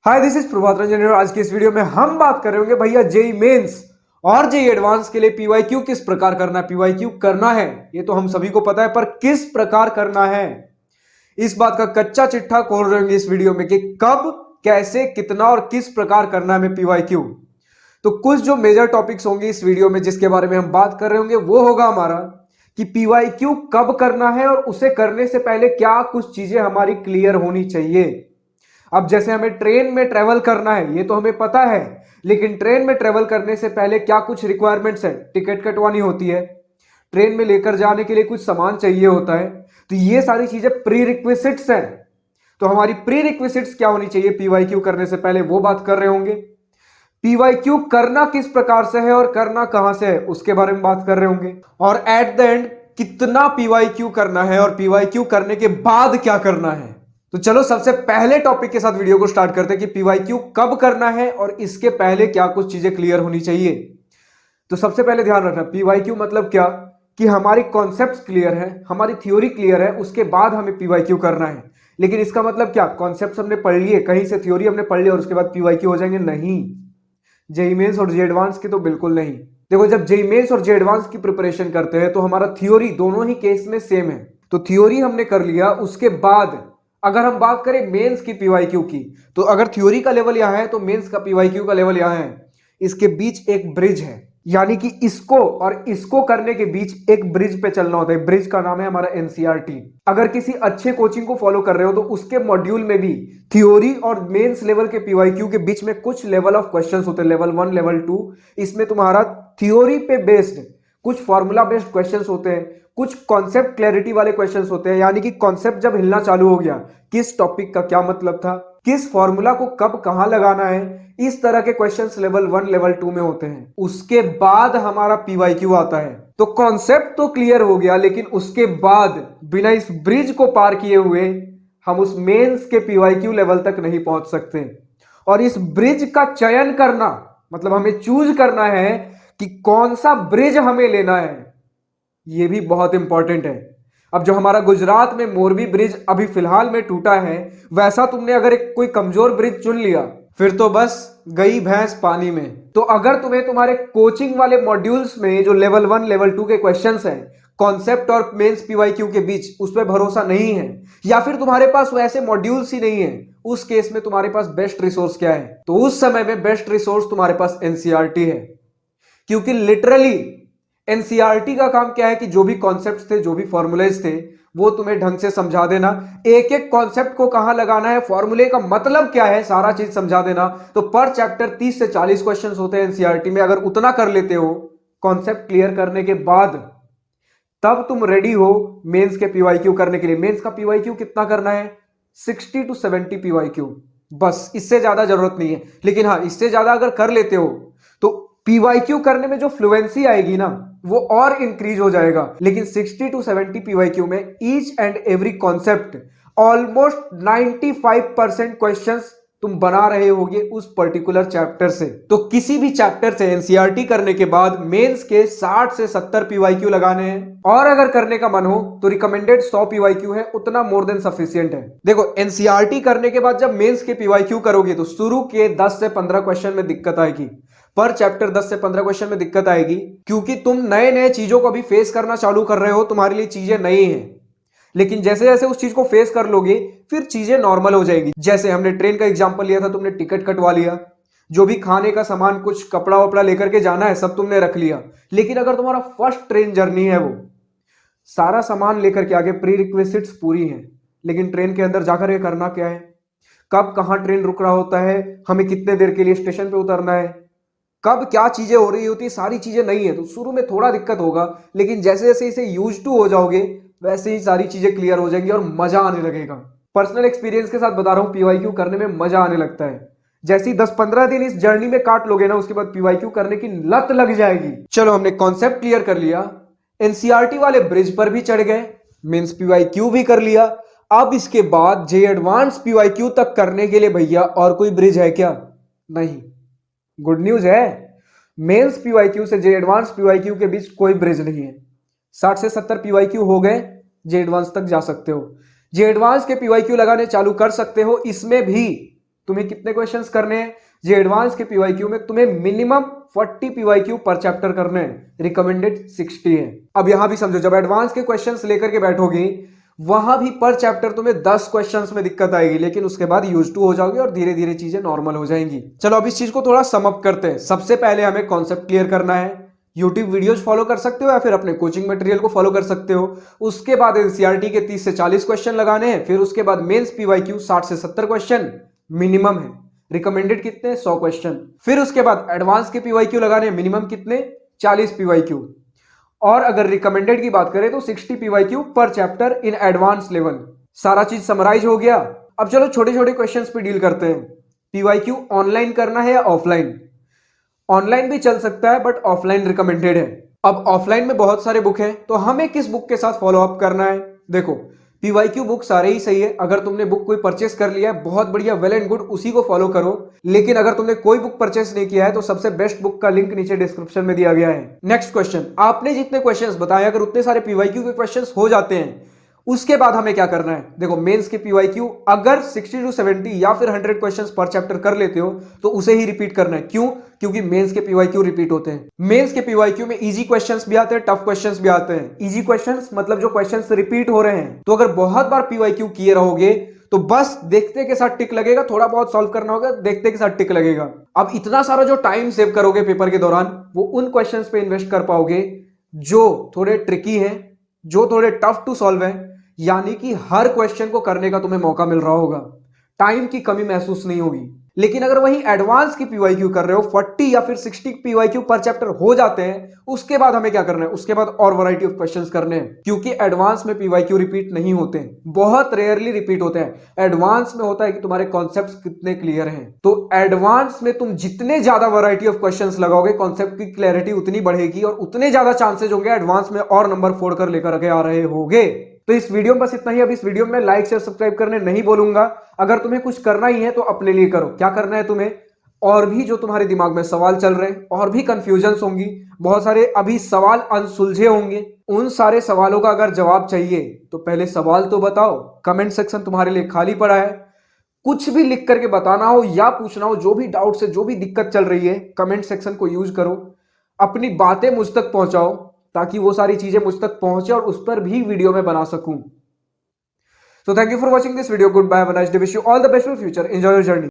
Hi, this is Prabhat Ranjan और आज की इस वीडियो में हम बात कर रहे होंगे भैया जेई मेंस और जेई एडवांस के लिए पीवाईक्यू किस प्रकार करना है। पीवाईक्यू करना है ये तो हम सभी को पता है, पर किस प्रकार करना है इस बात का कच्चा चिट्ठा खोल रहे होंगे इस वीडियो में कि कब, कैसे, कितना और किस प्रकार करना है हमें पीवाईक्यू। तो कुछ जो मेजर टॉपिक्स होंगे इस वीडियो में जिसके बारे में हम बात कर रहे होंगे वो होगा हमारा कि पीवाईक्यू कब करना है और उसे करने से पहले क्या कुछ चीजें हमारी क्लियर होनी चाहिए। अब जैसे हमें ट्रेन में ट्रेवल करना है ये तो हमें पता है, लेकिन ट्रेन में ट्रेवल करने से पहले क्या कुछ रिक्वायरमेंट्स है। टिकट कटवानी होती है, ट्रेन में लेकर जाने के लिए कुछ सामान चाहिए होता है, तो ये सारी चीजें प्री रिक्विजिट्स हैं। तो हमारी प्री रिक्विजिट्स क्या होनी चाहिए पीवाईक्यू करने से पहले वो बात कर रहे होंगे। पीवाईक्यू करना किस प्रकार से है और करना कहां से है उसके बारे में बात कर रहे होंगे, और एट द एंड कितना पीवाईक्यू करना है और पीवाईक्यू करने के बाद क्या करना है। तो चलो सबसे पहले टॉपिक के साथ वीडियो को स्टार्ट करते हैं कि पीवाईक्यू कब करना है और इसके पहले क्या कुछ चीजें क्लियर होनी चाहिए। तो सबसे पहले ध्यान रखना, पीवाईक्यू मतलब क्या कि हमारी कॉन्सेप्ट्स क्लियर है, हमारी थ्योरी क्लियर है, उसके बाद हमें पीवाईक्यू करना है। लेकिन इसका मतलब क्या कॉन्सेप्ट्स हमने पढ़ लिए, कहीं से थ्योरी हमने पढ़ ली और उसके बाद पीवाईक्यू हो जाएंगे? नहीं, जेईई मेंस और जेईई एडवांस की तो बिल्कुल नहीं। देखो, जब जेईई मेंस और जेईई एडवांस की प्रिपरेशन करते हैं तो हमारा थ्योरी दोनों ही केस में सेम है। तो थ्योरी हमने कर लिया, उसके बाद अगर हम बात करें मेंस की पीवाईक्यू की, तो अगर थ्योरी का लेवल यहां है तो मेंस का पीवाईक्यू का लेवल यहां है। इसके बीच एक ब्रिज है, यानी कि इसको और इसको करने के बीच एक ब्रिज पे चलना होता है। ब्रिज का नाम है हमारा एनसीईआरटी। अगर किसी अच्छे कोचिंग को फॉलो कर रहे हो तो उसके मॉड्यूल में भी थ्योरी और मेंस लेवल के पीवाईक्यू के बीच में कुछ लेवल ऑफ क्वेश्चंस होते हैं, लेवल 1, लेवल 2। इसमें तुम्हारा थ्योरी पे बेस्ड कुछ फॉर्मूला बेस्ड क्वेश्चंस होते हैं, कुछ कॉन्सेप्ट क्लैरिटी वाले क्वेश्चंस होते हैं, यानी कि कॉन्सेप्ट जब हिलना चालू हो गया, किस टॉपिक का क्या मतलब था, किस फॉर्मूला को कब कहां लगाना है, इस तरह के क्वेश्चंस लेवल 1, लेवल 2 में होते हैं। उसके बाद हमारा पीवाईक्यू आता है। तो कॉन्सेप्ट तो क्लियर हो गया, लेकिन उसके बाद बिना इस ब्रिज को पार किए हुए हम उस मेंस के पीवाईक्यू लेवल तक नहीं पहुंच सकते। और इस ब्रिज का चयन करना मतलब हमें चूज करना है कि कौन सा ब्रिज हमें लेना है, यह भी बहुत इंपॉर्टेंट है। अब जो हमारा गुजरात में मोरबी ब्रिज अभी फिलहाल में टूटा है, वैसा तुमने अगर एक कोई कमजोर ब्रिज चुन लिया फिर तो बस गई भैंस पानी में। तो अगर तुम्हें तुम्हारे कोचिंग वाले मॉड्यूल्स में जो लेवल 1, लेवल 2 के क्वेश्चंस हैं कॉन्सेप्ट और मेंस पीवाईक्यू के बीच, उस पर भरोसा नहीं है, या फिर तुम्हारे पास वैसे मॉड्यूल्स ही नहीं है, उस केस में तुम्हारे पास बेस्ट रिसोर्स क्या है? तो उस समय में बेस्ट रिसोर्स तुम्हारे पास एनसीईआरटी है। क्योंकि लिटरली एनसीईआरटी का काम क्या है कि जो भी कॉन्सेप्ट्स थे, जो भी फॉर्मूलेज थे, वो तुम्हें ढंग से समझा देना। एक एक कॉन्सेप्ट को कहां लगाना है, फॉर्मूले का मतलब क्या है, सारा चीज समझा देना। तो पर चैप्टर 30 से 40 क्वेश्चंस होते हैं एनसीईआरटी में। अगर उतना कर लेते हो कॉन्सेप्ट क्लियर करने के बाद, तब तुम रेडी हो मेंस के पीवाईक्यू करने के लिए। मेंस का पीवाईक्यू कितना करना है? 60 to 70 पीवाईक्यू, बस, इससे ज्यादा जरूरत नहीं है। लेकिन हाँ, इससे ज्यादा अगर कर लेते हो तो पीवाईक्यू करने में जो फ्लुएंसी आएगी ना, वो और इंक्रीज हो जाएगा। लेकिन 60 to 70 पीवाईक्यू में each and every concept, almost 95% questions तुम बना रहे होगे उस पर्टिकुलर चैप्टर से। तो किसी भी चैप्टर से एनसीईआरटी करने के बाद मेंस के 60 से 70 पीवाईक्यू लगाने हैं, और अगर करने का मन हो तो रिकमेंडेड 100 पीवाईक्यू है, उतना मोर देन सफिशिएंट है। देखो, एनसीईआरटी करने के बाद जब मेंस के पीवाईक्यू करोगे तो शुरू के 10 से 15 क्वेश्चन में दिक्कत आएगी, पर चैप्टर 10 से 15 क्वेश्चन में दिक्कत आएगी, क्योंकि तुम नए नए चीजों को भी फेस करना चालू कर रहे हो, तुम्हारे लिए चीजें नई हैं। लेकिन जैसे जैसे उस चीज को फेस कर लोगे फिर चीजें नॉर्मल हो जाएगी। जैसे हमने ट्रेन का एग्जांपल लिया था, तुमने टिकट कटवा लिया, जो भी खाने का सामान, कुछ कपड़ा वपड़ा लेकर के जाना है, सब तुमने रख लिया। लेकिन अगर तुम्हारा फर्स्ट ट्रेन जर्नी है, वो सारा सामान लेकर के आगे, प्री रिक्विजिट्स पूरी हैं, लेकिन ट्रेन के अंदर जाकर के करना क्या है, कब कहां ट्रेन रुक रहा होता है, हमें कितने देर के लिए स्टेशन पे उतरना है, कब क्या चीजें हो रही होती है, सारी चीजें नहीं है। तो शुरू में थोड़ा दिक्कत होगा, लेकिन जैसे जैसे इसे यूज टू हो जाओगे वैसे ही सारी चीजें क्लियर हो जाएंगी और मजा आने लगेगा। पर्सनल एक्सपीरियंस के साथ बता रहा हूं, पीवाईक्यू करने में मजा आने लगता है। जैसे ही 10-15 दिन इस जर्नी में काट लोगे ना, उसके बाद पीवाईक्यू करने की लत लग जाएगी। चलो, हमने कॉन्सेप्ट क्लियर कर लिया, एनसीईआरटी वाले ब्रिज पर भी चढ़ गए, मींस पीवाईक्यू भी कर लिया। अब इसके बाद जेईई एडवांस पीवाईक्यू तक करने के लिए भैया और कोई ब्रिज है क्या? नहीं। गुड न्यूज है, मेंस पीवाईक्यू से जेईई एडवांस पीवाईक्यू के बीच कोई ब्रिज नहीं है। 60 से 70 पीवाईक्यू हो गए, जेईई एडवांस तक जा सकते हो, जेईई एडवांस के पीवाईक्यू लगाने चालू कर सकते हो। इसमें भी तुम्हें कितने क्वेश्चंस करने हैं? जे एडवांस के पीवाईक्यू में तुम्हें मिनिमम 40 पीवाईक्यू पर चैप्टर करने हैं, रिकमेंडेड 60 है। अब यहां भी समझो, जब एडवांस के क्वेश्चंस लेकर के बैठोगे वहां भी पर चैप्टर तुम्हें 10 क्वेश्चंस में दिक्कत आएगी, लेकिन उसके बाद यूज टू हो जाओगे और धीरे धीरे चीजें नॉर्मल हो जाएंगी। चलो अब इस चीज को थोड़ा सम अप करते हैं। सबसे पहले हमें कॉन्सेप्ट क्लियर करना है। यूट्यूब वीडियोज फॉलो कर सकते हो या फिर अपने कोचिंग मटेरियल को फॉलो कर सकते हो। उसके बाद एनसीईआरटी के 30 से 40 क्वेश्चन लगाने हैं। फिर उसके बाद मेंस पीवाईक्यू 60 से 70 क्वेश्चन मिनिमम है, रिकमेंडेड कितने 100 क्वेश्चन। फिर उसके बाद एडवांस के पीवाईक्यू लगाने मिनिमम कितने 40 पीवाईक्यू, और अगर रिकमेंडेड की बात करें तो 60 पीवाईक्यू पर चैप्टर इन एडवांस लेवल। सारा चीज समराइज हो गया। अब चलो छोटे छोटे क्वेश्चंस पे डील करते हैं। पीवाईक्यू ऑनलाइन करना है या ऑफलाइन? ऑनलाइन भी चल सकता है बट ऑफलाइन रिकमेंडेड है। अब ऑफलाइन में बहुत सारे बुक हैं, तो हमें किस बुक के साथ फॉलो अप करना है? देखो, पीवाईक्यू बुक सारे ही सही है। अगर तुमने बुक कोई परचेस कर लिया है, बहुत बढ़िया, वेल एंड गुड, उसी को फॉलो करो। लेकिन अगर तुमने कोई बुक परचेस नहीं किया है तो सबसे बेस्ट बुक का लिंक नीचे डिस्क्रिप्शन में दिया गया है। नेक्स्ट क्वेश्चन, आपने जितने क्वेश्चंस बताए अगर उतने सारे पीवाईक्यू के क्वेश्चंस हो जाते हैं, उसके बाद हमें क्या करना है? देखो, मेंस के पीवाईक्यू अगर 60 टू 70 या फिर 100 क्वेश्चंस पर चैप्टर कर लेते हो तो उसे ही रिपीट करना है। क्यों? क्योंकि मेंस के पीवाईक्यू रिपीट होते हैं। मेंस के पीवाईक्यू में इजी क्वेश्चंस भी आते हैं, टफ क्वेश्चंस भी आते हैं। इजी क्वेश्चंस मतलब जो क्वेश्चंस रिपीट हो रहे हैं, तो अगर बहुत बार पीवाईक्यू किए रहोगे तो बस देखते के साथ टिक लगेगा, थोड़ा बहुत सॉल्व करना होगा, देखते के साथ टिक लगेगा। अब इतना सारा जो टाइम सेव करोगे पेपर के दौरान, वो उन क्वेश्चंस पे इन्वेस्ट कर पाओगे जो थोड़े ट्रिकी हैं, जो थोड़े टफ टू सॉल्व हैं। यानी कि हर क्वेश्चन को करने का तुम्हें मौका मिल रहा होगा, टाइम की कमी महसूस नहीं होगी। लेकिन अगर वही एडवांस की पीवाईक्यू कर रहे हो, 40 या फिर 60 पीवाईक्यू पर चैप्टर हो जाते हैं, उसके बाद हमें क्या करना है? उसके बाद और वैरायटी ऑफ क्वेश्चंस करने हैं, क्योंकि एडवांस में पीवाईक्यू रिपीट नहीं होते हैं, बहुत रेयरली रिपीट होते हैं। एडवांस में होता है कि तुम्हारे कॉन्सेप्ट्स कितने क्लियर हैं। तो एडवांस में तुम जितने ज्यादा वैरायटी ऑफ क्वेश्चंस लगाओगे, कॉन्सेप्ट की क्लैरिटी उतनी बढ़ेगी और उतने ज्यादा चांसेस होंगे एडवांस में और नंबर फोड़ कर लेकर के आ रहे होगे। तो इस वीडियो में बस इतना ही। अब इस वीडियो में लाइक शेयर सब्सक्राइब करने नहीं बोलूंगा। अगर तुम्हें कुछ करना ही है तो अपने लिए करो। क्या करना है तुम्हें? और भी जो तुम्हारे दिमाग में सवाल चल रहे हैं, और भी कंफ्यूजन्स होंगी, बहुत सारे अभी सवाल अनसुलझे होंगे, उन सारे सवालों का अगर जवाब चाहिए तो पहले सवाल तो बताओ। कमेंट सेक्शन तुम्हारे लिए खाली पड़ा है। कुछ भी लिख करके बताना हो या पूछना हो, जो भी डाउट है, जो भी दिक्कत चल रही है, कमेंट सेक्शन को यूज करो। अपनी बातें मुझ तक पहुंचाओ ताकि वो सारी चीजें मुझ तक पहुंचे और उस पर भी वीडियो में बना सकूं। So thank you for watching this video. Goodbye. Have a nice day. Wish you all the best for future. Enjoy your journey.